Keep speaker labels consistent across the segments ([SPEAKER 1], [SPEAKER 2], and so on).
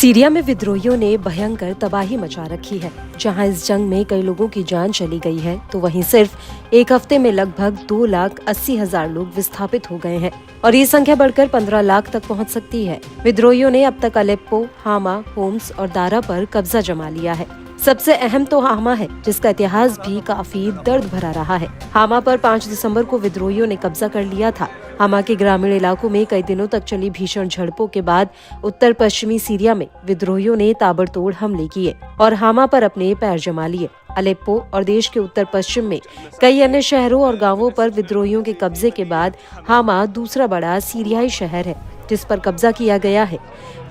[SPEAKER 1] Syria में विद्रोहियों ने भयंकर तबाही मचा रखी है। जहां इस जंग में कई लोगों की जान चली गई है, तो वहीं सिर्फ एक हफ्ते में लगभग 2,80,000 लोग विस्थापित हो गए हैं और ये संख्या बढ़कर 15 लाख तक पहुंच सकती है। विद्रोहियों ने अब तक अलेप्पो, हामा, होम्स और दारा पर कब्जा जमा लिया है। सबसे अहम तो हामा है, जिसका इतिहास भी काफी दर्द भरा रहा है। हामा पर 5 दिसंबर को विद्रोहियों ने कब्जा कर लिया था। हामा के ग्रामीण इलाकों में कई दिनों तक चली भीषण झड़पों के बाद उत्तर पश्चिमी सीरिया में विद्रोहियों ने ताबड़तोड़ हमले किए और हामा पर अपने पैर जमा लिए। अलेप्पो और देश के उत्तर पश्चिम में कई अन्य शहरों और गांवों पर विद्रोहियों के कब्जे के बाद हामा दूसरा बड़ा सीरियाई शहर है जिस पर कब्जा किया गया है।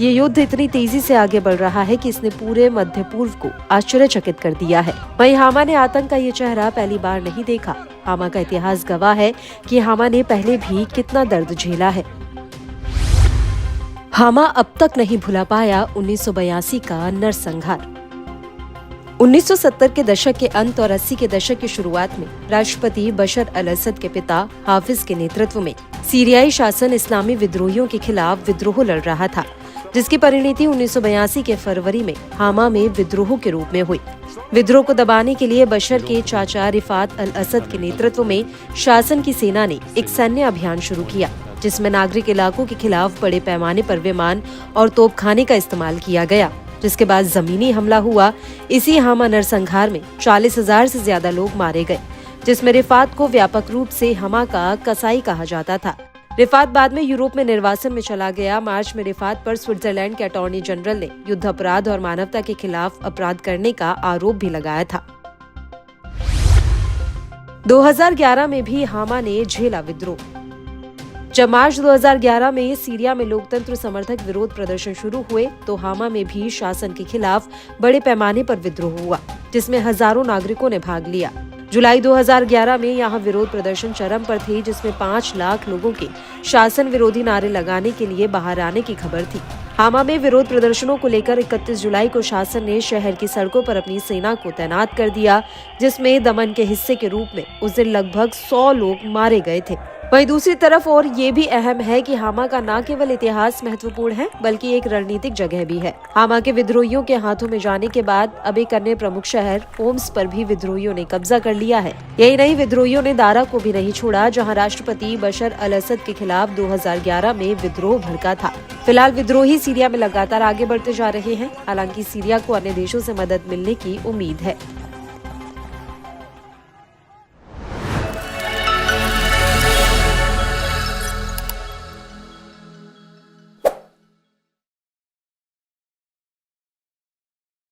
[SPEAKER 1] ये युद्ध इतनी तेजी से आगे बढ़ रहा है कि इसने पूरे मध्य पूर्व को आश्चर्यचकित कर दिया है। वहीं हामा ने आतंक का ये चेहरा पहली बार नहीं देखा। हामा का इतिहास गवाह है कि हामा ने पहले भी कितना दर्द झेला है। हामा अब तक नहीं भुला पाया 1982 का नरसंहार। 1970 के दशक के अंत और 80 के दशक की शुरुआत में राष्ट्रपति बशर अल असद के पिता हाफिज के नेतृत्व में सीरियाई शासन इस्लामी विद्रोहियों के खिलाफ विद्रोह लड़ रहा था, जिसकी परिणति 1982 के फरवरी में हामा में विद्रोह के रूप में हुई। विद्रोह को दबाने के लिए बशर के चाचा रिफात अल असद के नेतृत्व में शासन की सेना ने एक सैन्य अभियान शुरू किया, जिसमें नागरिक इलाकों के खिलाफ बड़े पैमाने पर विमान और तोपखाने का इस्तेमाल किया गया, जिसके बाद जमीनी हमला हुआ। इसी हामा नरसंहार में 40,000 से ज्यादा लोग मारे गए, जिसमें रिफात को व्यापक रूप से हामा का कसाई कहा जाता था। रिफात बाद में यूरोप में निर्वासन में चला गया। मार्च में रिफात पर स्विट्जरलैंड के अटॉर्नी जनरल ने युद्ध अपराध और मानवता के खिलाफ अपराध करने का आरोप भी लगाया था। 2011 में भी हामा ने झेला विद्रोह। जब मार्च 2011 में सीरिया में लोकतंत्र समर्थक विरोध प्रदर्शन शुरू हुए, तो हामा में भी शासन के खिलाफ बड़े पैमाने पर विद्रोह हुआ, जिसमें हजारों नागरिकों ने भाग लिया। जुलाई 2011 में यहाँ विरोध प्रदर्शन चरम पर थे, जिसमें 5 लाख लोगों के शासन विरोधी नारे लगाने के लिए बाहर आने की खबर थी। हामा में विरोध प्रदर्शनों को लेकर 31 जुलाई को शासन ने शहर की सड़कों पर अपनी सेना को तैनात कर दिया, जिसमें दमन के हिस्से के रूप में उस दिन लगभग 100 लोग मारे गए थे। वहीं दूसरी तरफ और ये भी अहम है कि हामा का न केवल इतिहास महत्वपूर्ण है, बल्कि एक रणनीतिक जगह भी है। हामा के विद्रोहियों के हाथों में जाने के बाद अब एक अन्य प्रमुख शहर होम्स पर भी विद्रोहियों ने कब्जा कर लिया है। यही नहीं, विद्रोहियों ने दारा को भी नहीं छोड़ा, जहां राष्ट्रपति बशर अल असद के खिलाफ 2011 में विद्रोह भड़का था। फिलहाल विद्रोही सीरिया में लगातार आगे बढ़ते जा रहे हैं। हालांकि सीरिया को अन्य देशों से मदद मिलने की उम्मीद है।